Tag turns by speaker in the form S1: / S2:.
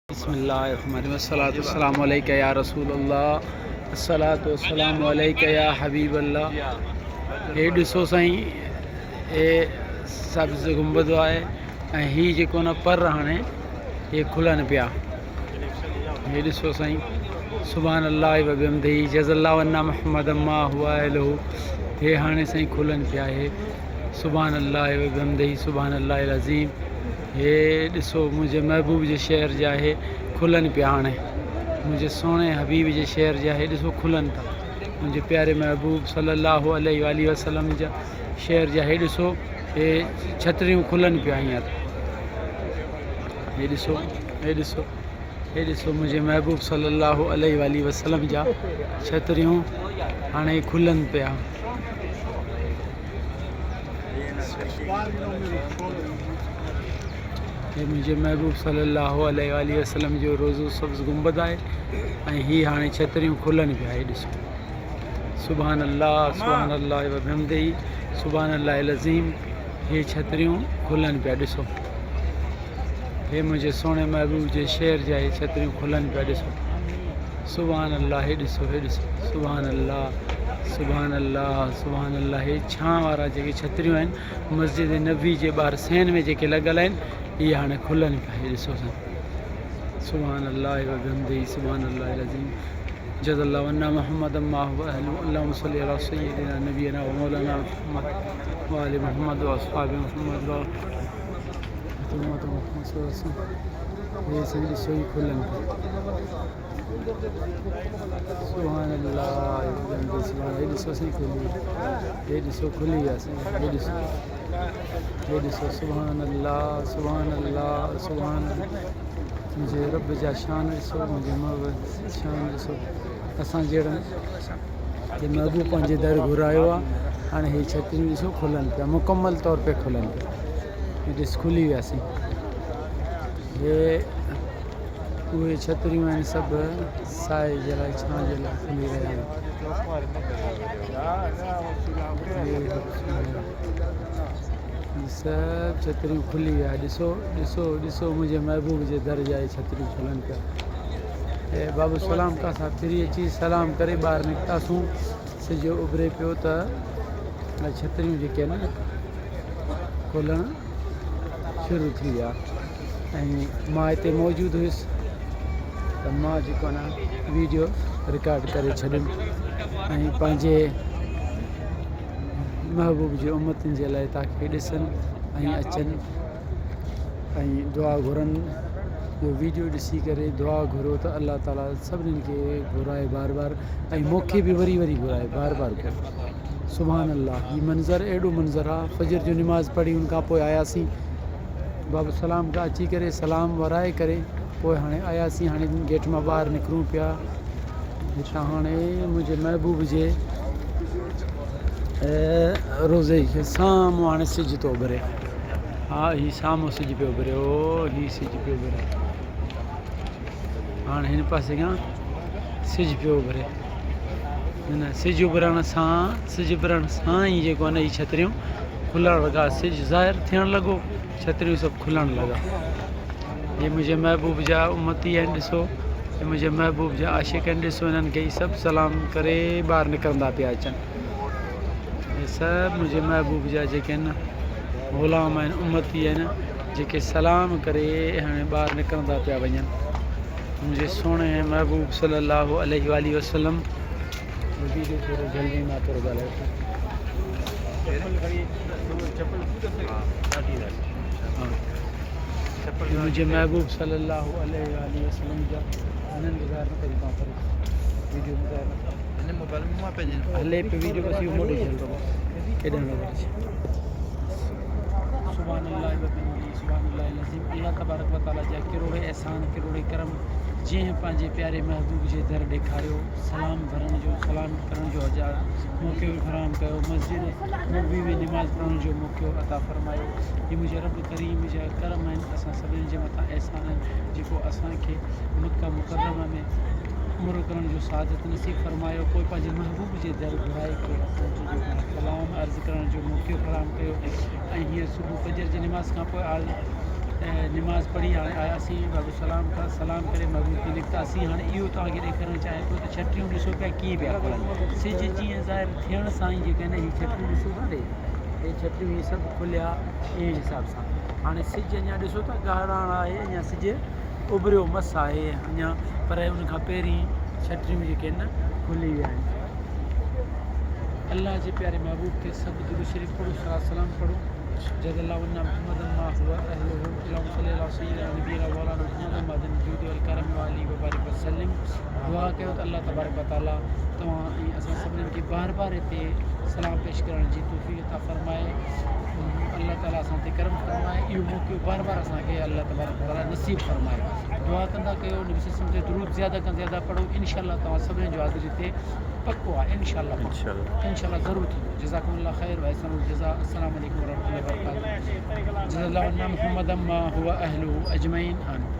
S1: अस्सलातु अलैका या रसूल अल्लाह, अस्सलातु वस्सलामु अलैका या हबीब अल्लाह। हे ॾिसो साईं, हे सब्ज़ गुंबद आहे ऐं हीअ जेको न पर हाणे हे खुलनि पिया। हे ॾिसो साईं, सुभान अल्लाह व बिहम्दिही जज़ल्लाहु अन्ना मुहम्मद मा हुआ अलहू। हे हाणे साईं खुलनि पिया। हे सुभान अल्लाह व बिहम्दिही सुभान अल्लाह अज़ीम। हे ॾिसो मुंहिंजे महबूब जे शहर जा हे खुलनि पिया। हाणे मुंहिंजे सोणे हबीब जे शहर जा हे ॾिसो खुलनि था। मुंहिंजे प्यारे महबूब सल्लल्लाहु अलैहि वसल्लम जा शहर जा हे ॾिसो, हे छतरियूं खुलनि पिया हींअर। हे ॾिसो, हे ॾिसो, हे ॾिसो मुंहिंजे महबूब सल्लल्लाहु अलैहि वसल्लम जा छतरियूं हाणे खुलनि पिया। हे मुंहिंजे महबूब सल्लल्लाहु अलैहि वसल्लम जो रोज़ो सब्ज़ गुंबद आहे ऐं हीअ हाणे छतरियूं खुलनि पिया। हे ॾिसो, सुभान अल्लाह व बिहम्दिही सुभान अल्लाह अज़ीम। हे छतरियूं खुलनि पिया। ॾिसो, हे मुंहिंजे सोणे महबूब जे शहर जा हे छतरियूं खुलनि पिया। ॾिसो सुभान अल्लाह। हे ॾिसो, हे ॾिसो सुभान अल्लाह सुभान अल्लाह सुभान अल्लाह। हे छां वारा जेके छतरियूं आहिनि मस्जिद नबी जे ॿाहिरि सेन में जेके लॻल आहिनि, इहे हाणे खुलनि पिया। हे ॾिसो साईं, सुभान अल्लाह व बिहम्दिही सुभान अल्लाह अज़ीम जज़ल्लाहु अन्ना मुहम्मद मा हुआ अलहू। अल्लाहुम्मा सल्लि अला सय्यिदिना नबीना व मौलाना मुहम्मद व आलि मुहम्मद व अस्हाबि मुहम्मद व उम्मत मुहम्मद सल्लल्लाहु अलैहि वसल्लम। हे साईं ॾिसो, ई खुलनि पिया। सुभान अल्लाह व बिहम्दिही सुभान। हे ॾिसो साईं खुली, हे ॾिसो खुली विया साईं। हे ॾिसो, हे ॾिसो सुभान अल्लाह सुभान अल्लाह सुभान। मुंहिंजे रब जा शान ॾिसो, मुंहिंजे महबूब शान ॾिसो। असां जहिड़नि जे महबूब पंहिंजे दर घुरायो आहे, हाणे हे छतरियूं ॾिसो खुलनि पिया, मुकमल तौर पे खुलनि पिया। हे ॾिस खुली वियासीं। हे उहे छतरियूं आहिनि सभु साए जे लाइ, छां जे लाइ खुली रहिया आहिनि। सभु छतरियूं खुली विया। ॾिसो ॾिसो ॾिसो मुंहिंजे महबूब जे दर जा इहे छतरियूं खुलनि पिया। ऐं बाबू सलाम का सां फिरी अची सलाम करे ॿाहिरि निकितासीं, सिजु उभिरे पियो त छतरियूं जेके आहिनि खुलणु शुरू थी विया। ऐं मां हिते मौजूदु हुयुसि त मां जेको आहे न वीडियो रिकॉर्ड करे छॾियुमि ऐं पंहिंजे महबूब जे उम्मतनि जे लाइ ताकी ॾिसनि ऐं अचनि ऐं दुआ घुरनि। इहो वीडियो ॾिसी करे दुआ घुरो त अलाह ताला सभिनीनि खे घुराए बार बार, ऐं मूंखे बि वरी वरी घुराए बार बार घुराए। सुभान अल्लाह। हीउ मंज़रु अहिड़ो मंज़रु आहे। फजर जो निमाज़ पढ़ी उन खां पोइ आयासीं, बाबू सलाम खां अची करे सलाम वराए करे पोइ हाणे आयासीं। हाणे गेट मां ॿाहिरि निकिरूं पिया। हितां हाणे मुंहिंजे महबूब जे रोज़े खे साम्हूं हाणे सिजु थो उभिरे। हा, हीउ साम्हूं सिजु पियो उभिरे। ओ हीउ सिजु पियो उभिरे। हाणे हिन पासे खां सिजु पियो उभिरे। न सिजु उभरण सां ई जेको आहे न हीअ छतरियूं खुलणु लॻा। सिजु ज़ाहिर थियणु लॻो, छतरियूं सभु खुलणु लॻा। हे मुंहिंजे महबूब जा उम्मती आहिनि। ॾिसो, हे मुंहिंजे महबूब जा आशिक़ आहिनि। ॾिसो हिननि खे सभु सलाम करे ॿाहिरि निकिरंदा पिया अचनि। हे सभु मुंहिंजे महबूब जा जेके आहिनि ग़ुलाम आहिनि, उम्मती आहिनि, जेके सलाम करे हाणे ॿाहिरि निकिरंदा पिया वञनि। मुंहिंजे सोणे महबूब सल्लल्लाहु अलैहि वसल्लम। वीडियो थोरो जल्दी मां थोरो ॻाल्हायो। मुंहिंजे महबूब सल्लल्लाहु अलैहि वसल्लम जा आनंद ॿुधाए न करी तव्हां पर वीडियो ॿुधाए न हले पे वीडियो बस इहो मोॾे छॾियो केॾां न वञे। सुभान अल्लाह व बिहम्दिही सुभान अल्लाह अज़ीम। अल्लाह तबारक व तआला जा किरोड़े एहसान, किरोड़े करम, जंहिं पंहिंजे प्यारे महबूब जे दर ॾेखारियो, सलाम भरण जो, सलाम करण जो मौक़ो फराहम कयो, मस्जिद नबी में निमाज़ पढ़ण जो मौक़ो अता फ़रमायो। हीअ मुंहिंजे रब करीम जा करम आहिनि, असां सभिनी जे मथां एहसान आहिनि, जेको असांखे मक्का मुकरमा में उम्र करण जो सआदत नसीब फ़रमायो। पोइ पंहिंजे महबूब जे दर घुराए करे सलाम अर्ज़ु करण जो मौक़ो फराहम कयो। ऐं हींअर सुबुह फजर जी निमाज़ खां पोइ नमाज़ पढ़ी हाणे आयासीं बाबू सलाम का सलाम करे महबूब खे निकितासीं। हाणे इहो तव्हांखे ॾेखारणु चाहियां थो त छटिरियूं ॾिसो पिया कीअं पिया खुलनि। सिज जीअं ज़ाहिर थियण सां ई जेके आहिनि हीअ छटिरियूं ॾिसो था ॾे हे छटिरियूं हीअ सभु खुलिया इन हिसाब सां। हाणे सिज अञा ॾिसो था ॻाढ़ाण आहे, अञा सिज उभरियो मस आहे अञा, पर उनखां पहिरीं छटिरियूं जेके आहिनि न खुली विया आहिनि। अल्लाह जे प्यारे महबूब खे सभु दुरूद शरीफ़ पढ़ो, सलात सलाम पढ़ो। जज़ल्लाहु अन्ना मुहम्मदन मा हुवा अहलुहु अल्लाहुम्मा सल्लि अला सय्यिदिना नबीना मौलाना मुहम्मदिन जूद वल करम व आलिहि व बारिक वसल्लम। दुआ कयो त अल्लाह तबारक व तआला तव्हां ऐं असां सभिनीनि खे बार बार हिते सलाम पेश करण जी तौफ़ीक़ अता फ़रमाए। अल्लाह ताला असां ते करम फ़रमाए, इहो मौक़ो बार बार असांखे अल्लाह तबारक व तआला नसीब फ़रमाए। दुआ कंदा कयो, नबी सल्लल्लाहु अलैहि वसल्लम ते दुरूद ज़्यादा खां ज़्यादा पढ़ो। इंशाअल्लाह तव्हां सभिनीनि जो हाज़िर हिते पक्को आहे। इंशाअल्लाह ज़रूरु थींदो। जज़ाकुमुल्लाह ख़ैर व अहसनुल जज़ा। अस्सलामु अलैकुम व रहमतुल्लाहि व बरकातहू। जज़ल्लाहु अन्ना मुहम्मदन मा हुवा अहलुहु अजमईन। आमीन।